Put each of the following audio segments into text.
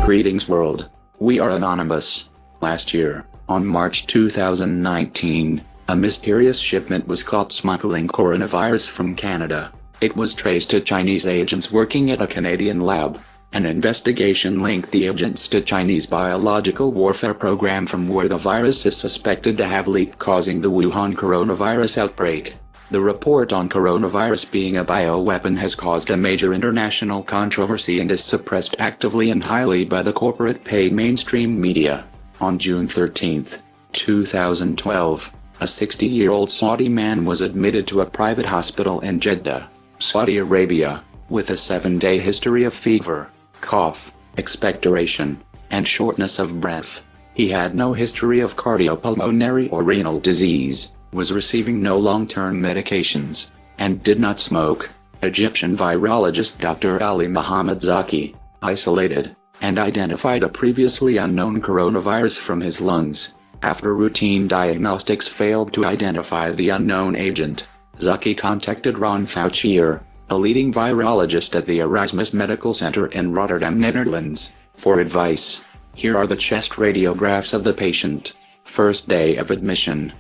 Greetings world. We are Anonymous. Last year, on March 2019, a mysterious shipment was caught smuggling coronavirus from Canada. It was traced to Chinese agents working at a Canadian lab. An investigation linked the agents to Chinese biological warfare program from where the virus is suspected to have leaked, causing the Wuhan coronavirus outbreak. The report on coronavirus being a bioweapon has caused a major international controversy and is suppressed actively and highly by the corporate paid mainstream media. On June 13, 2012, a 60-year-old Saudi man was admitted to a private hospital in Jeddah, Saudi Arabia, with a 7-day history of fever, cough, expectoration, and shortness of breath. He had no history of cardiopulmonary or renal disease, was receiving no long-term medications, and did not smoke. Egyptian virologist Dr. Ali Mohammed Zaki isolated and identified a previously unknown coronavirus from his lungs. After routine diagnostics failed to identify the unknown agent, Zaki contacted Ron Fauci, a leading virologist at the Erasmus Medical Center in Rotterdam, Netherlands, for advice. Here are the chest radiographs of the patient. First day of admission.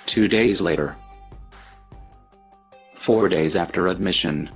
2 days later. 4 days after admission.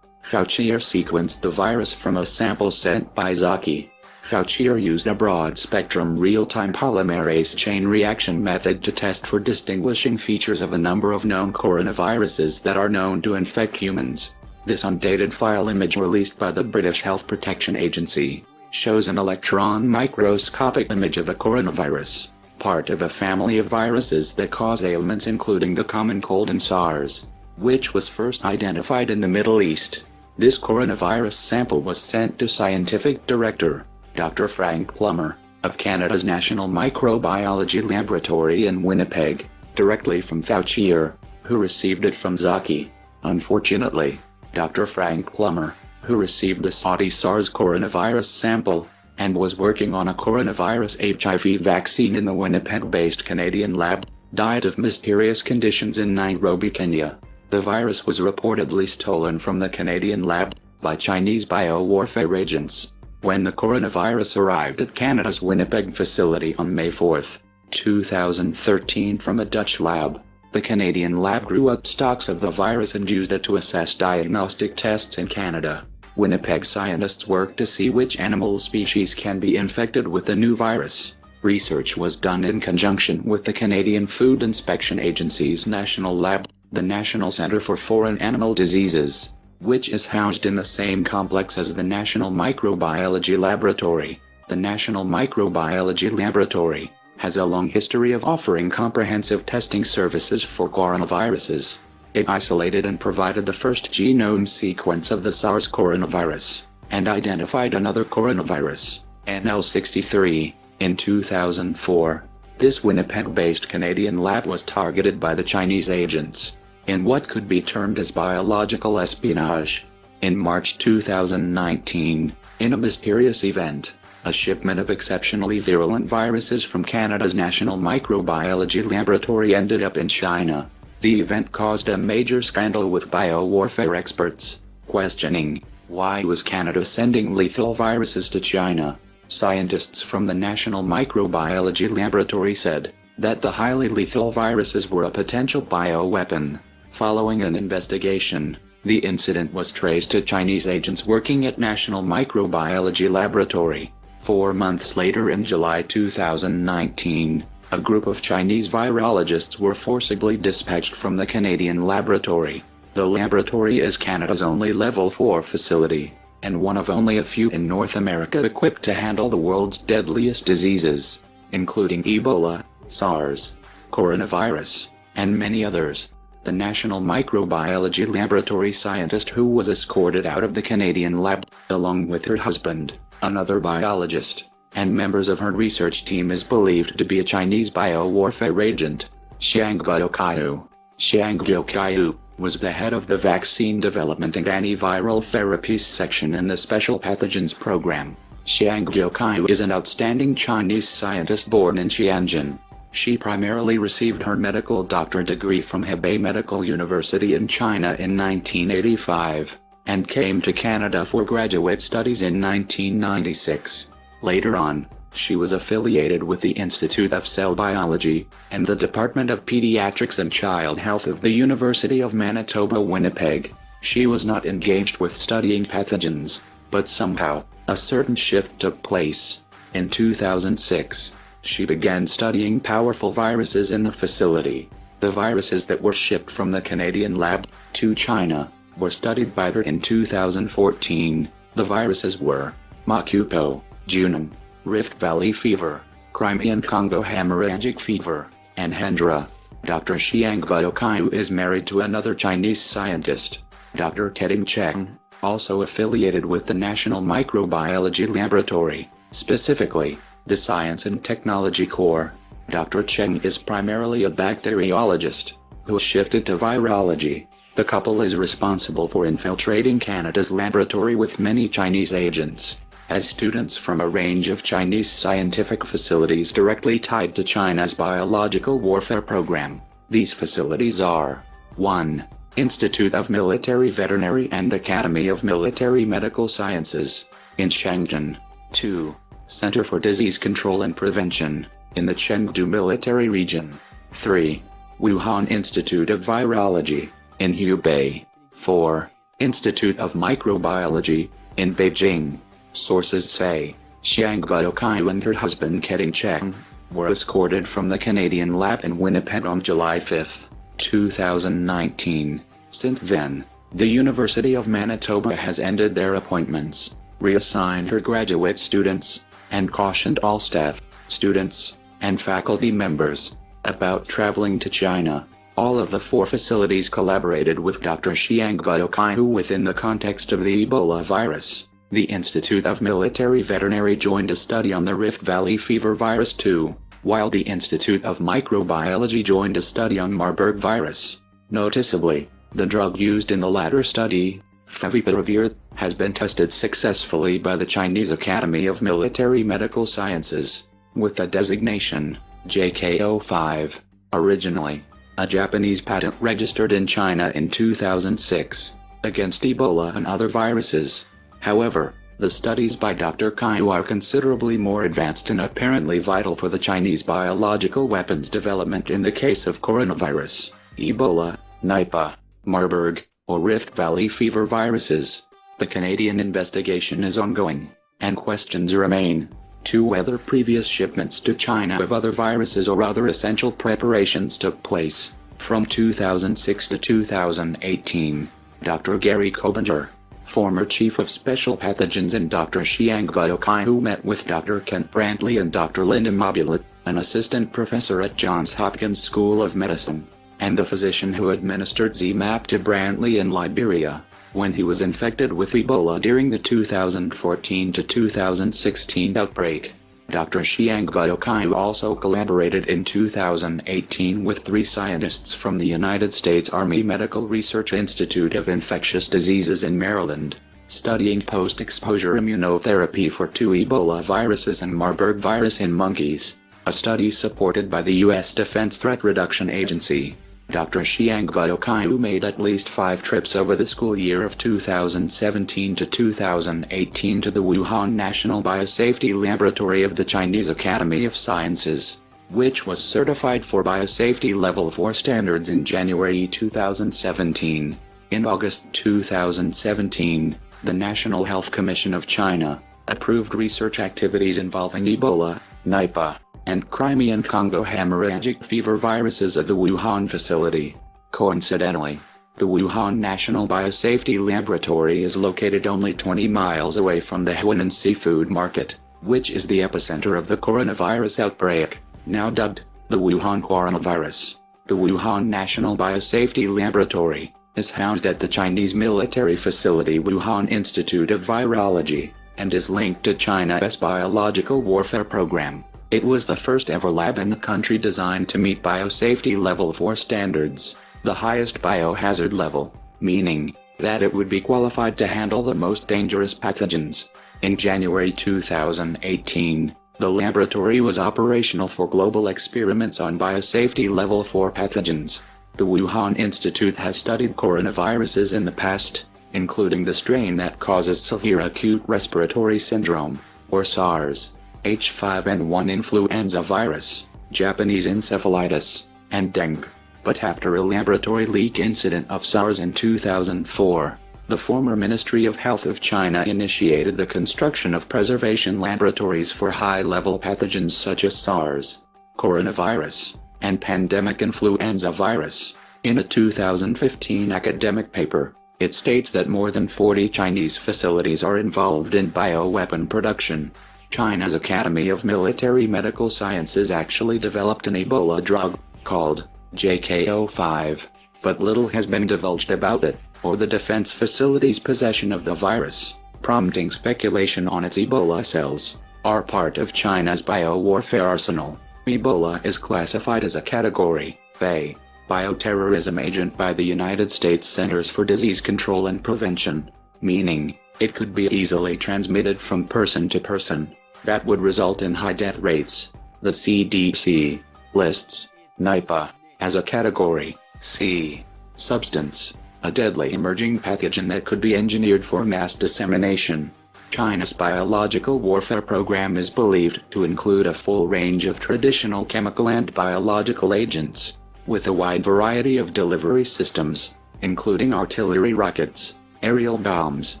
Fauci sequenced the virus from a sample sent by Zaki. Fauci used a broad-spectrum real-time polymerase chain reaction method to test for distinguishing features of a number of known coronaviruses that are known to infect humans. This undated file image released by the British Health Protection Agency shows an electron microscopic image of a coronavirus, part of a family of viruses that cause ailments including the common cold and SARS, which was first identified in the Middle East. This coronavirus sample was sent to Scientific Director Dr. Frank Plummer, of Canada's National Microbiology Laboratory in Winnipeg, directly from Fauci, who received it from Zaki. Unfortunately, Dr. Frank Plummer, who received the Saudi SARS coronavirus sample, and was working on a coronavirus HIV vaccine in the Winnipeg-based Canadian lab, died of mysterious conditions in Nairobi, Kenya. The virus was reportedly stolen from the Canadian lab by Chinese biowarfare agents. When the coronavirus arrived at Canada's Winnipeg facility on May 4, 2013 from a Dutch lab, the Canadian lab grew up stocks of the virus and used it to assess diagnostic tests in Canada. Winnipeg scientists worked to see which animal species can be infected with the new virus. Research was done in conjunction with the Canadian Food Inspection Agency's national lab, the National Centre for Foreign Animal Diseases, which is housed in the same complex as the National Microbiology Laboratory. The National Microbiology Laboratory has a long history of offering comprehensive testing services for coronaviruses. It isolated and provided the first genome sequence of the SARS coronavirus, and identified another coronavirus, NL63, in 2004. This Winnipeg-based Canadian lab was targeted by the Chinese agents in what could be termed as biological espionage. In March 2019, in a mysterious event, a shipment of exceptionally virulent viruses from Canada's National Microbiology Laboratory ended up in China. The event caused a major scandal with biowarfare experts questioning, why was Canada sending lethal viruses to China? Scientists from the National Microbiology Laboratory said that the highly lethal viruses were a potential bioweapon. Following an investigation, the incident was traced to Chinese agents working at National Microbiology Laboratory. 4 months later, in July 2019, a group of Chinese virologists were forcibly dispatched from the Canadian laboratory. The laboratory is Canada's only Level 4 facility, and one of only a few in North America equipped to handle the world's deadliest diseases, including Ebola, SARS, coronavirus, and many others. The National Microbiology Laboratory scientist who was escorted out of the Canadian lab, along with her husband, another biologist, and members of her research team, is believed to be a Chinese biowarfare agent. Xiang Guoqiu. Xiang Guoqiu was the head of the Vaccine Development and Antiviral Therapies section in the Special Pathogens Program. Xiang Guoqiu is an outstanding Chinese scientist born in Tianjin. She primarily received her medical doctorate degree from Hebei Medical University in China in 1985. and came to Canada for graduate studies in 1996. Later on, she was affiliated with the Institute of Cell Biology and the Department of Pediatrics and Child Health of the University of Manitoba, Winnipeg. She was not engaged with studying pathogens, but somehow, a certain shift took place. In 2006, she began studying powerful viruses in the facility. The viruses that were shipped from the Canadian lab to China were studied by her in 2014. The viruses were Macupo, Junum, Rift Valley fever, Crimean Congo hemorrhagic fever, and Hendra. Dr. Xiang Buokai is married to another Chinese scientist, Dr. Keding Cheng, also affiliated with the National Microbiology Laboratory, specifically, the Science and Technology Corps. Dr. Cheng is primarily a bacteriologist, who shifted to virology. The couple is responsible for infiltrating Canada's laboratory with many Chinese agents, as students from a range of Chinese scientific facilities directly tied to China's biological warfare program. These facilities are 1. Institute of Military Veterinary and Academy of Military Medical Sciences, in Shenzhen. 2. Center for Disease Control and Prevention, in the Chengdu Military Region. 3. Wuhan Institute of Virology, in Hubei. 4. Institute of Microbiology, in Beijing. Sources say, Xiang Buokai and her husband Keding Cheng were escorted from the Canadian lab in Winnipeg on July 5, 2019. Since then, the University of Manitoba has ended their appointments, reassigned her graduate students, and cautioned all staff, students, and faculty members about traveling to China. All of the 4 facilities collaborated with Dr. Xiang Buokai within the context of the Ebola virus. The Institute of Military Veterinary joined a study on the Rift Valley fever virus too, while the Institute of Microbiology joined a study on Marburg virus. Noticeably, the drug used in the latter study, favipiravir, has been tested successfully by the Chinese Academy of Military Medical Sciences, with the designation JK05, originally a Japanese patent registered in China in 2006, against Ebola and other viruses. However, the studies by Dr. Kaiu are considerably more advanced and apparently vital for the Chinese biological weapons development in the case of coronavirus, Ebola, Nipah, Marburg, or Rift Valley fever viruses. The Canadian investigation is ongoing, and questions remain to whether previous shipments to China of other viruses or other essential preparations took place. From 2006 to 2018, Dr. Gary Kobinger, former Chief of Special Pathogens, and Dr. Xiang Buokai met with Dr. Kent Brantley and Dr. Linda Mobulet, an assistant professor at Johns Hopkins School of Medicine, and the physician who administered ZMapp to Brantley in Liberia, when he was infected with Ebola during the 2014 to 2016 outbreak. Dr. Xiang Buokai also collaborated in 2018 with 3 scientists from the United States Army Medical Research Institute of Infectious Diseases in Maryland, studying post-exposure immunotherapy for 2 Ebola viruses and Marburg virus in monkeys, a study supported by the U.S. Defense Threat Reduction Agency. Dr. Xiang Buokai made at least 5 trips over the school year of 2017 to 2018 to the Wuhan National Biosafety Laboratory of the Chinese Academy of Sciences, which was certified for Biosafety Level 4 standards in January 2017. In August 2017, the National Health Commission of China approved research activities involving Ebola, Nipah, and Crimean Congo hemorrhagic fever viruses at the Wuhan facility. Coincidentally, the Wuhan National Biosafety Laboratory is located only 20 miles away from the Huanan Seafood Market, which is the epicenter of the coronavirus outbreak, now dubbed the Wuhan coronavirus. The Wuhan National Biosafety Laboratory is housed at the Chinese military facility Wuhan Institute of Virology, and is linked to China's biological warfare program. It was the first ever lab in the country designed to meet Biosafety Level 4 standards, the highest biohazard level, meaning that it would be qualified to handle the most dangerous pathogens. In January 2018, the laboratory was operational for global experiments on Biosafety Level 4 pathogens. The Wuhan Institute has studied coronaviruses in the past, including the strain that causes severe acute respiratory syndrome, or SARS, H5N1 influenza virus, Japanese encephalitis, and dengue. But after a laboratory leak incident of SARS in 2004, the former Ministry of Health of China initiated the construction of preservation laboratories for high-level pathogens such as SARS, coronavirus, and pandemic influenza virus. In a 2015 academic paper, it states that more than 40 Chinese facilities are involved in bioweapon production. China's Academy of Military Medical Sciences actually developed an Ebola drug, called JKO5, but little has been divulged about it, or the defense facility's possession of the virus, prompting speculation on its Ebola cells, are part of China's biowarfare arsenal. Ebola is classified as a Category A bioterrorism agent by the United States Centers for Disease Control and Prevention, meaning it could be easily transmitted from person to person. That would result in high death rates. The CDC lists Nipah as a Category C substance, a deadly emerging pathogen that could be engineered for mass dissemination. China's biological warfare program is believed to include a full range of traditional chemical and biological agents, with a wide variety of delivery systems, including artillery rockets, aerial bombs,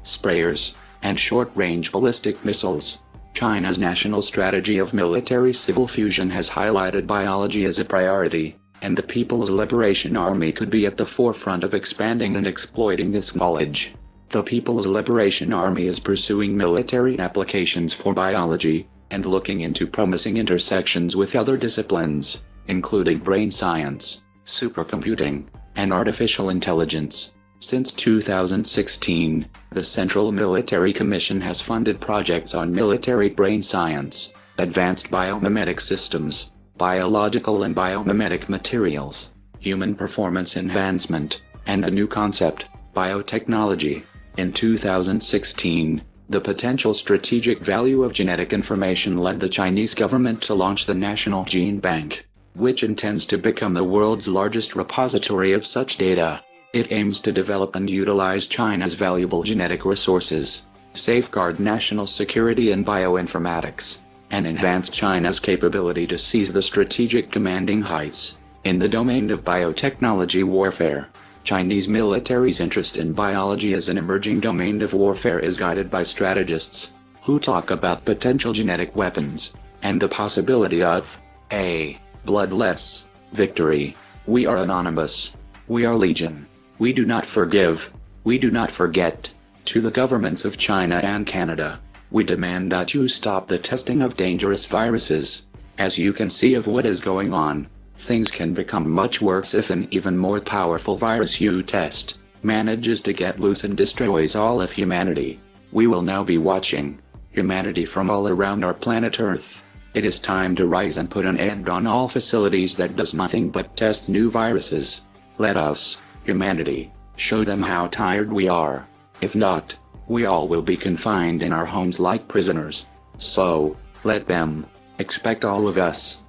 sprayers, and short-range ballistic missiles. China's national strategy of military-civil fusion has highlighted biology as a priority, and the People's Liberation Army could be at the forefront of expanding and exploiting this knowledge. The People's Liberation Army is pursuing military applications for biology, and looking into promising intersections with other disciplines, including brain science, supercomputing, and artificial intelligence. Since 2016, the Central Military Commission has funded projects on military brain science, advanced biomimetic systems, biological and biomimetic materials, human performance enhancement, and a new concept, biotechnology. In 2016, the potential strategic value of genetic information led the Chinese government to launch the National Gene Bank, which intends to become the world's largest repository of such data. It aims to develop and utilize China's valuable genetic resources, safeguard national security in bioinformatics, and enhance China's capability to seize the strategic commanding heights in the domain of biotechnology warfare. Chinese military's interest in biology as an emerging domain of warfare is guided by strategists who talk about potential genetic weapons and the possibility of a bloodless victory. We are anonymous. We are legion. We do not forgive. We do not forget. To the governments of China and Canada, we demand that you stop the testing of dangerous viruses. As you can see of what is going on, things can become much worse if an even more powerful virus you test manages to get loose and destroys all of humanity. We will now be watching humanity from all around our planet Earth. It is time to rise and put an end on all facilities that does nothing but test new viruses. Let us, humanity, show them how tired we are. If not, we all will be confined in our homes like prisoners. So, let them expect all of us.